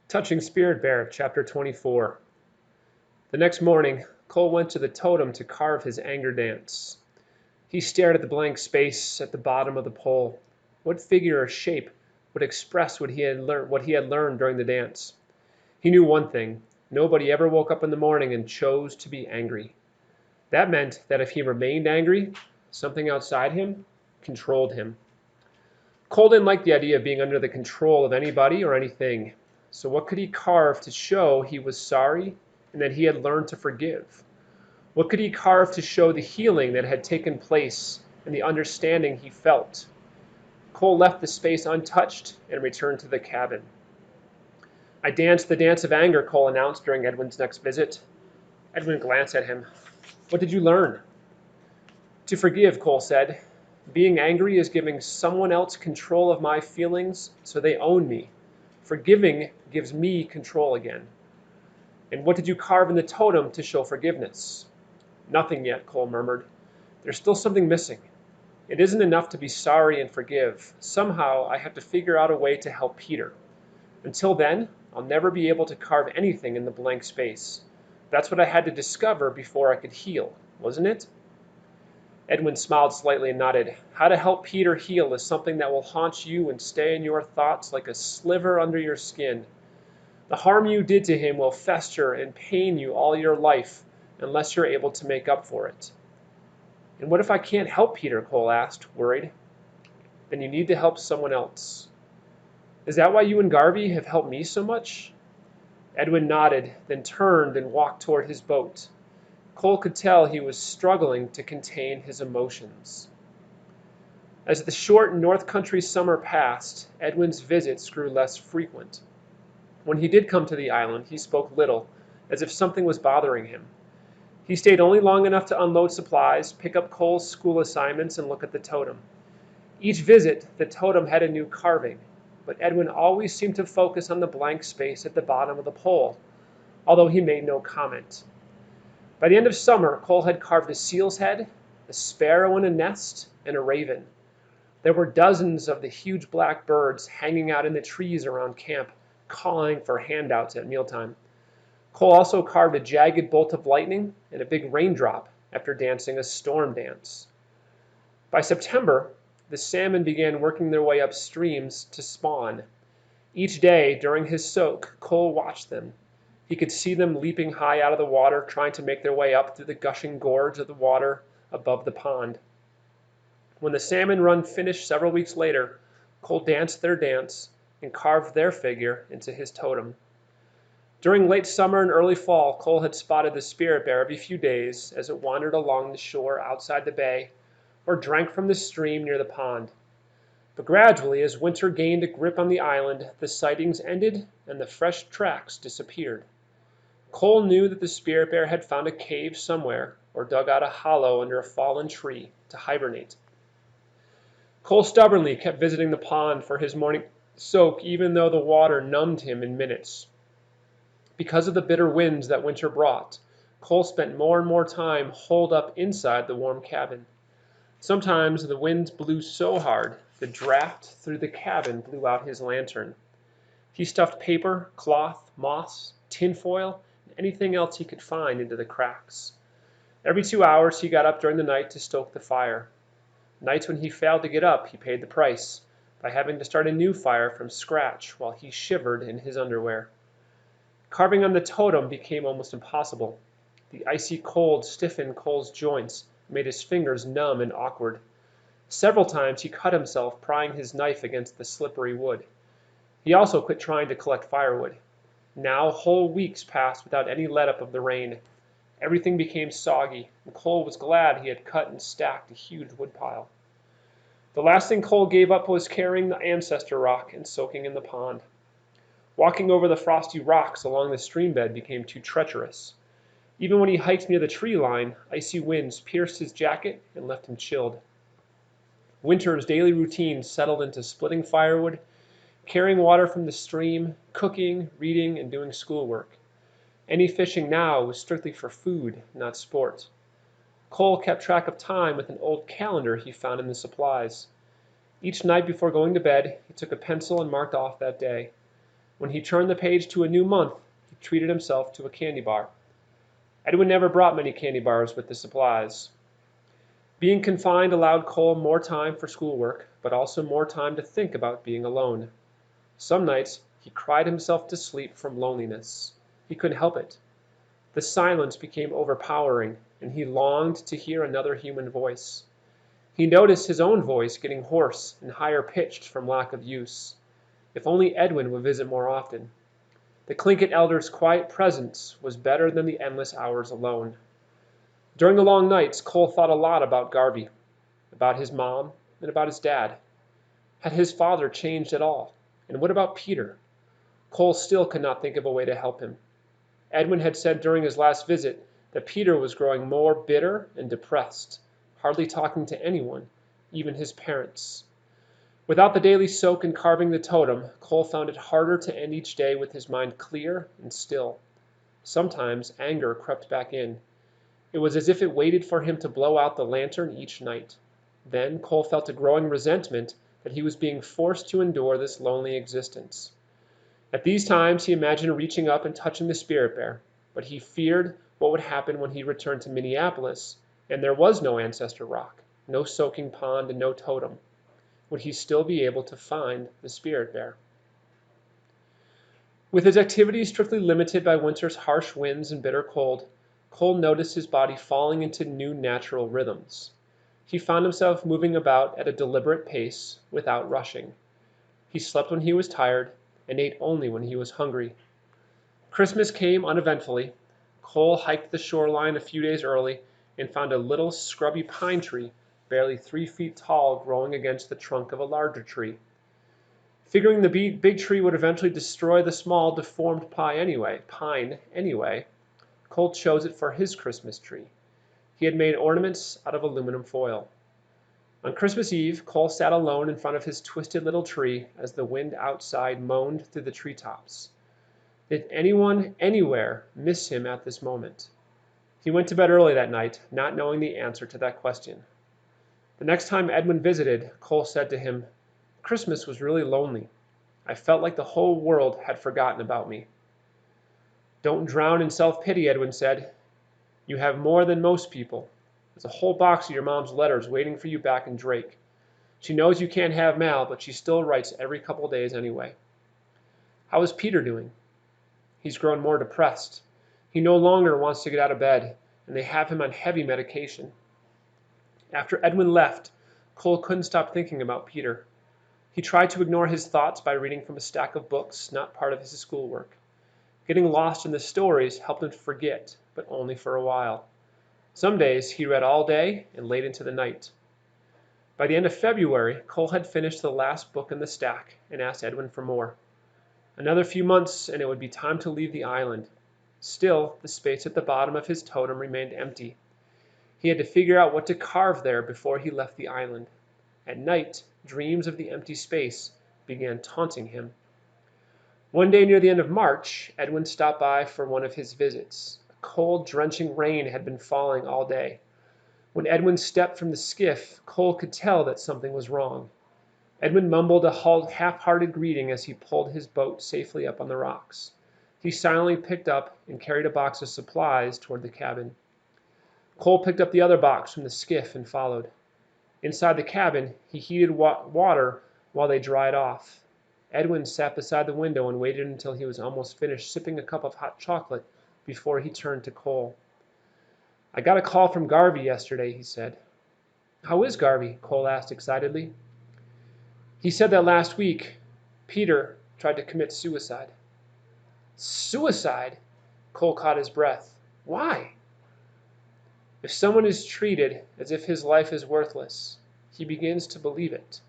Touching Spirit Bear, Chapter 24. The next morning, Cole went to the totem to carve his anger dance. He stared at the blank space at the bottom of the pole. What figure or shape would express what he had learned during the dance? He knew one thing: nobody ever woke up in the morning and chose to be angry. That meant that if he remained angry, something outside him controlled him. Cole didn't like the idea of being under the control of anybody or anything. So what could he carve to show he was sorry and that he had learned to forgive? What could he carve to show the healing that had taken place and the understanding he felt? Cole left the space untouched and returned to the cabin. I danced the dance of anger, Cole announced during Edwin's next visit. Edwin glanced at him. What did you learn? To forgive, Cole said. Being angry is giving someone else control of my feelings so they own me. Forgiving gives me control again. And what did you carve in the totem to show forgiveness? Nothing yet, Cole murmured. There's still something missing. It isn't enough to be sorry and forgive. Somehow I have to figure out a way to help Peter. Until then, I'll never be able to carve anything in the blank space. That's what I had to discover before I could heal, wasn't it? Edwin smiled slightly and nodded. How to help Peter heal is something that will haunt you and stay in your thoughts like a sliver under your skin. The harm you did to him will fester and pain you all your life unless you're able to make up for it. And what if I can't help Peter? Cole asked, worried. Then you need to help someone else. Is that why you and Garvey have helped me so much? Edwin nodded, then turned and walked toward his boat. Cole could tell he was struggling to contain his emotions. As the short North Country summer passed, Edwin's visits grew less frequent. When he did come to the island, he spoke little, as if something was bothering him. He stayed only long enough to unload supplies, pick up Cole's school assignments, and look at the totem. Each visit, the totem had a new carving, but Edwin always seemed to focus on the blank space at the bottom of the pole, although he made no comment. By the end of summer, Cole had carved a seal's head, a sparrow in a nest, and a raven. There were dozens of the huge black birds hanging out in the trees around camp, calling for handouts at mealtime. Cole also carved a jagged bolt of lightning and a big raindrop after dancing a storm dance. By September, the salmon began working their way upstreams to spawn. Each day, during his soak, Cole watched them. He could see them leaping high out of the water, trying to make their way up through the gushing gorge of the water above the pond. When the salmon run finished several weeks later, Cole danced their dance and carved their figure into his totem. During late summer and early fall, Cole had spotted the spirit bear every few days as it wandered along the shore outside the bay or drank from the stream near the pond. But gradually, as winter gained a grip on the island, the sightings ended and the fresh tracks disappeared. Cole knew that the spirit bear had found a cave somewhere or dug out a hollow under a fallen tree to hibernate. Cole stubbornly kept visiting the pond for his morning soak, even though the water numbed him in minutes. Because of the bitter winds that winter brought, Cole spent more and more time holed up inside the warm cabin. Sometimes the winds blew so hard, the draft through the cabin blew out his lantern. He stuffed paper, cloth, moss, tinfoil, and anything else he could find into the cracks. Every 2 hours he got up during the night to stoke the fire. Nights when he failed to get up, he paid the price by having to start a new fire from scratch while he shivered in his underwear. Carving on the totem became almost impossible. The icy cold stiffened Cole's joints, made his fingers numb and awkward. Several times he cut himself prying his knife against the slippery wood. He also quit trying to collect firewood. Now whole weeks passed without any let-up of the rain. Everything became soggy, and Cole was glad he had cut and stacked a huge woodpile. The last thing Cole gave up was carrying the ancestor rock and soaking in the pond. Walking over the frosty rocks along the stream bed became too treacherous. Even when he hiked near the tree line, icy winds pierced his jacket and left him chilled. Winter's daily routine settled into splitting firewood, carrying water from the stream, cooking, reading, and doing schoolwork. Any fishing now was strictly for food, not sport. Cole kept track of time with an old calendar he found in the supplies. Each night before going to bed, he took a pencil and marked off that day. When he turned the page to a new month, he treated himself to a candy bar. Edwin never brought many candy bars with the supplies. Being confined allowed Cole more time for schoolwork, but also more time to think about being alone. Some nights he cried himself to sleep from loneliness. He couldn't help it. The silence became overpowering, and he longed to hear another human voice. He noticed his own voice getting hoarse and higher pitched from lack of use. If only Edwin would visit more often. The Tlingit elder's quiet presence was better than the endless hours alone. During the long nights, Cole thought a lot about Garvey, about his mom, and about his dad. Had his father changed at all? And what about Peter? Cole still could not think of a way to help him. Edwin had said during his last visit that Peter was growing more bitter and depressed, hardly talking to anyone, even his parents. Without the daily soak in carving the totem, Cole found it harder to end each day with his mind clear and still. Sometimes anger crept back in. It was as if it waited for him to blow out the lantern each night. Then Cole felt a growing resentment that he was being forced to endure this lonely existence. At these times he imagined reaching up and touching the spirit bear, but he feared what would happen when he returned to Minneapolis, and there was no ancestor rock, no soaking pond, and no totem. Would he still be able to find the spirit bear? With his activities strictly limited by winter's harsh winds and bitter cold, Cole noticed his body falling into new natural rhythms. He found himself moving about at a deliberate pace without rushing. He slept when he was tired and ate only when he was hungry. Christmas came uneventfully. Cole hiked the shoreline a few days early and found a little scrubby pine tree, barely 3 feet tall, growing against the trunk of a larger tree. Figuring the big tree would eventually destroy the small, deformed pine anyway, Cole chose it for his Christmas tree. He had made ornaments out of aluminum foil. On Christmas Eve, Cole sat alone in front of his twisted little tree as the wind outside moaned through the treetops. Did anyone, anywhere, miss him at this moment? He went to bed early that night, not knowing the answer to that question. The next time Edwin visited, Cole said to him, "Christmas was really lonely. I felt like the whole world had forgotten about me." "Don't drown in self-pity," Edwin said. "You have more than most people. There's a whole box of your mom's letters waiting for you back in Drake. She knows you can't have Mal, but she still writes every couple days anyway." "How is Peter doing?" "He's grown more depressed. He no longer wants to get out of bed, and they have him on heavy medication." After Edwin left, Cole couldn't stop thinking about Peter. He tried to ignore his thoughts by reading from a stack of books not part of his schoolwork. Getting lost in the stories helped him forget, but only for a while. Some days he read all day and late into the night. By the end of February, Cole had finished the last book in the stack and asked Edwin for more. Another few months and it would be time to leave the island. Still, the space at the bottom of his totem remained empty. He had to figure out what to carve there before he left the island. At night, dreams of the empty space began taunting him. One day near the end of March, Edwin stopped by for one of his visits. A cold, drenching rain had been falling all day. When Edwin stepped from the skiff, Cole could tell that something was wrong. Edwin mumbled a half-hearted greeting as he pulled his boat safely up on the rocks. He silently picked up and carried a box of supplies toward the cabin. Cole picked up the other box from the skiff and followed. Inside the cabin, he heated water while they dried off. Edwin sat beside the window and waited until he was almost finished sipping a cup of hot chocolate before he turned to Cole. "I got a call from Garvey yesterday," he said. "How is Garvey?" Cole asked excitedly. "He said that last week Peter tried to commit suicide." "Suicide?" Cole caught his breath. "Why?" "If someone is treated as if his life is worthless, he begins to believe it."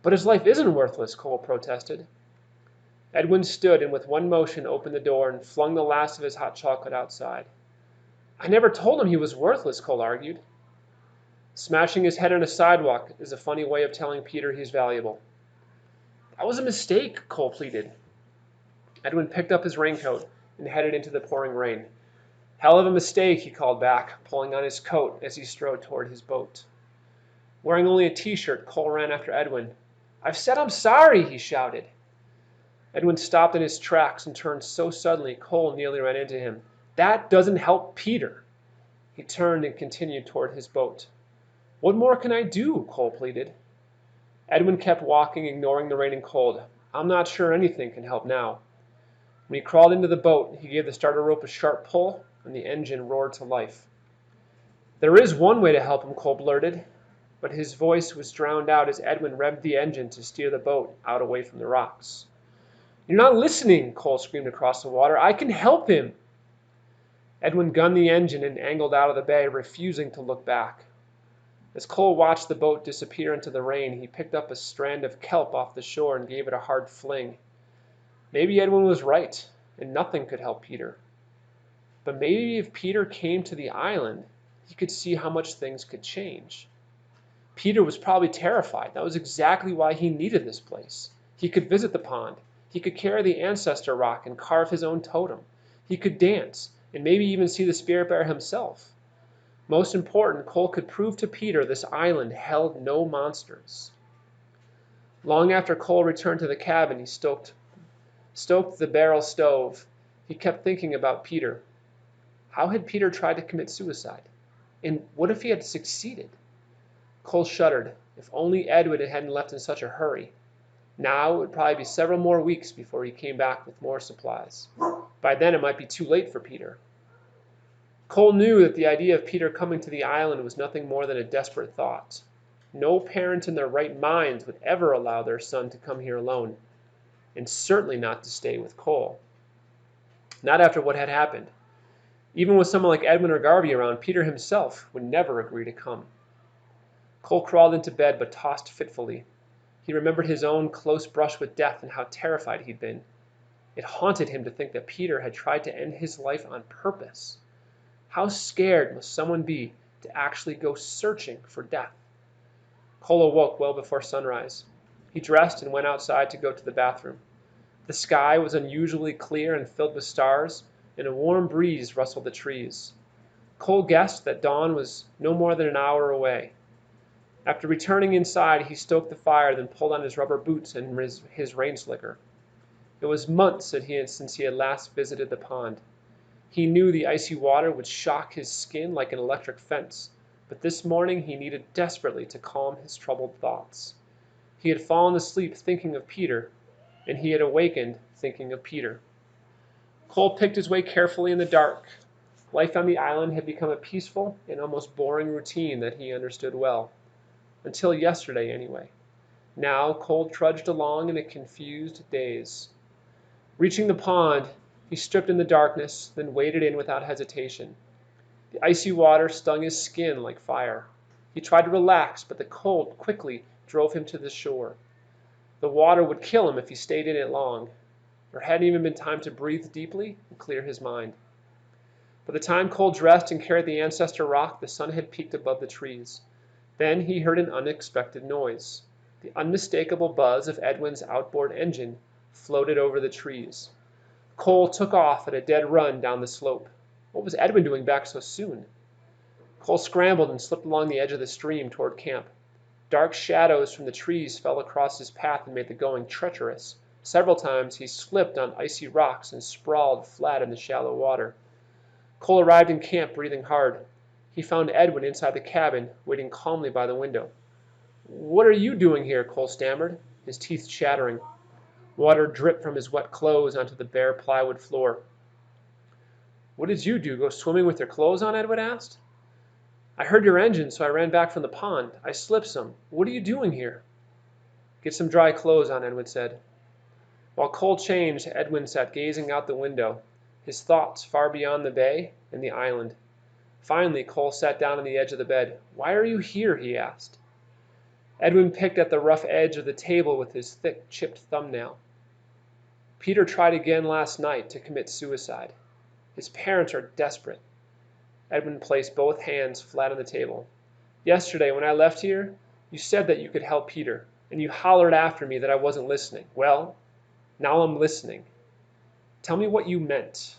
"But his life isn't worthless," Cole protested. Edwin stood and with one motion opened the door and flung the last of his hot chocolate outside. "I never told him he was worthless," Cole argued. "Smashing his head on a sidewalk is a funny way of telling Peter he's valuable." "That was a mistake," Cole pleaded. Edwin picked up his raincoat and headed into the pouring rain. "Hell of a mistake," he called back, pulling on his coat as he strode toward his boat. Wearing only a t-shirt, Cole ran after Edwin. "I've said I'm sorry," he shouted. Edwin stopped in his tracks and turned so suddenly Cole nearly ran into him. "That doesn't help Peter." He turned and continued toward his boat. "What more can I do?" Cole pleaded. Edwin kept walking, ignoring the rain and cold. "I'm not sure anything can help now." When he crawled into the boat, he gave the starter rope a sharp pull, and the engine roared to life. "There is one way to help him," Cole blurted, but his voice was drowned out as Edwin revved the engine to steer the boat out away from the rocks. "You're not listening," Cole screamed across the water. "I can help him." Edwin gunned the engine and angled out of the bay, refusing to look back. As Cole watched the boat disappear into the rain, he picked up a strand of kelp off the shore and gave it a hard fling. Maybe Edwin was right, and nothing could help Peter. But maybe if Peter came to the island, he could see how much things could change. Peter was probably terrified. That was exactly why he needed this place. He could visit the pond. He could carry the ancestor rock and carve his own totem. He could dance, and maybe even see the spirit bear himself. Most important, Cole could prove to Peter this island held no monsters. Long after Cole returned to the cabin, he stoked the barrel stove. He kept thinking about Peter. How had Peter tried to commit suicide? And what if he had succeeded? Cole shuddered. If only Edwin hadn't left in such a hurry. Now it would probably be several more weeks before he came back with more supplies. By then it might be too late for Peter. Cole knew that the idea of Peter coming to the island was nothing more than a desperate thought. No parent in their right minds would ever allow their son to come here alone, and certainly not to stay with Cole. Not after what had happened. Even with someone like Edwin or Garvey around, Peter himself would never agree to come. Cole crawled into bed but tossed fitfully. He remembered his own close brush with death and how terrified he'd been. It haunted him to think that Peter had tried to end his life on purpose. How scared must someone be to actually go searching for death? Cole awoke well before sunrise. He dressed and went outside to go to the bathroom. The sky was unusually clear and filled with stars, and a warm breeze rustled the trees. Cole guessed that dawn was no more than an hour away. After returning inside, he stoked the fire, then pulled on his rubber boots and his rain slicker. It was months since he had last visited the pond. He knew the icy water would shock his skin like an electric fence, but this morning he needed desperately to calm his troubled thoughts. He had fallen asleep thinking of Peter, and he had awakened thinking of Peter. Cole picked his way carefully in the dark. Life on the island had become a peaceful and almost boring routine that he understood well. Until yesterday, anyway. Now Cole trudged along in a confused daze. Reaching the pond, he stripped in the darkness, then waded in without hesitation. The icy water stung his skin like fire. He tried to relax, but the cold quickly drove him to the shore. The water would kill him if he stayed in it long. There hadn't even been time to breathe deeply and clear his mind. By the time Cole dressed and carried the ancestor rock, the sun had peaked above the trees. Then he heard an unexpected noise. The unmistakable buzz of Edwin's outboard engine floated over the trees. Cole took off at a dead run down the slope. What was Edwin doing back so soon? Cole scrambled and slipped along the edge of the stream toward camp. Dark shadows from the trees fell across his path and made the going treacherous. Several times he slipped on icy rocks and sprawled flat in the shallow water. Cole arrived in camp breathing hard. He found Edwin inside the cabin, waiting calmly by the window. "What are you doing here?" Cole stammered, his teeth chattering. Water dripped from his wet clothes onto the bare plywood floor. "What did you do, go swimming with your clothes on?" Edwin asked. "I heard your engine, so I ran back from the pond. I slipped some. What are you doing here?" "Get some dry clothes on," Edwin said. While Cole changed, Edwin sat gazing out the window, his thoughts far beyond the bay and the island. Finally, Cole sat down on the edge of the bed. "Why are you here?" he asked. Edwin picked at the rough edge of the table with his thick, chipped thumbnail. "Peter tried again last night to commit suicide. His parents are desperate." Edwin placed both hands flat on the table. "Yesterday, when I left here, you said that you could help Peter, and you hollered after me that I wasn't listening. Well, now I'm listening. Tell me what you meant."